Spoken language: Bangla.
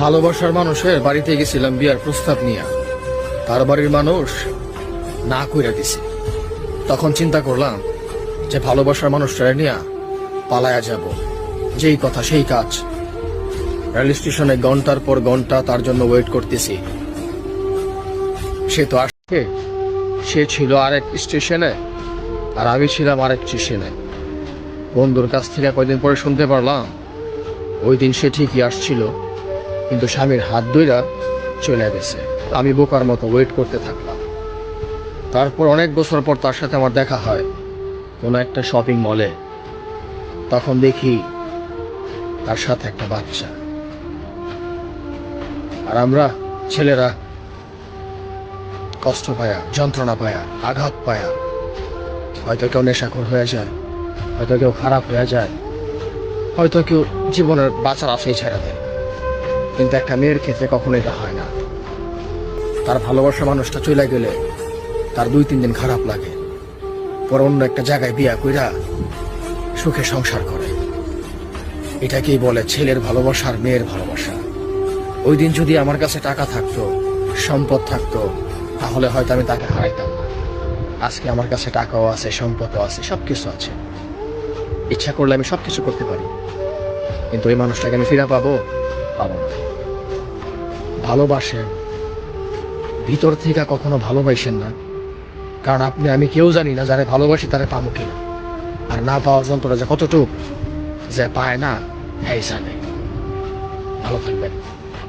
ভালোবাসার মানুষের বাড়িতে গেছিলাম বিয়ার প্রস্তাব নিয়ে, তার বাড়ির মানুষ না কইরা দিছে। তখন চিন্তা করলাম যে ভালোবাসার মানুষটারে নিয়ে পালায়া যাব, যেই কথা সেই কাজ। রেল স্টেশনে ঘন্টার পর ঘন্টা তার জন্য ওয়েট করতেছি। সে তো আসছে, সে ছিল আরেক স্টেশনে আর আমি ছিলাম আরেক স্টেশনে। বন্ধুর কাছ থেকে কয়দিন পরে শুনতে পারলাম ওই দিন সে ঠিকই আসছিল, কিন্তু স্বামীর হাত ধইরা চলে গেছে। আমি বোকার মতো ওয়েট করতে থাকলাম। তারপর অনেক বছর পর তার সাথে আমার দেখা হয় কোনো একটা শপিং মলে। তখন দেখি তার সাথে একটা বাচ্চা। আর আমরা ছেলেরা কষ্ট পায়া, যন্ত্রণা পায়া, আঘাত পায়া, হয়তো কেউ নেশাখোর হয়ে যায়, হয়তো কেউ খারাপ হয়ে যায়, হয়তো কেউ জীবনের বাঁচার আশাই ছেড়ে দেয়। কিন্তু একটা মেয়ের ক্ষেত্রে কখনো এটা হয় না। তার ভালোবাসা মানুষটা চলে গেলে তার 2-3 দিন খারাপ লাগে, পর অন্য একটা জায়গায় বিয়া কইরা সুখে সংসার করে। এটাকেই বলে ছেলের ভালোবাসা আর মেয়ের ভালোবাসা। ওই দিন যদি আমার কাছে টাকা থাকতো, সম্পদ থাকতো, তাহলে হয়তো আমি তাকে হারাইতাম না। আজকে আমার কাছে টাকাও আছে, সম্পদও আছে, সবকিছু আছে। ইচ্ছা করলে আমি সবকিছু করতে পারি, কিন্তু ওই মানুষটাকে আমি ফিরে পাবো না। ভালোবাসেন, ভিতর থেকে কখনো ভালোবাসেন না, কারণ আমি কেউ জানি না যারা ভালোবাসি তারা পাবো কিনা। আর না পাওয়ার যন্ত্রটা যে কতটুক যে পায় না, এই জানে। ভালো থাকবেন।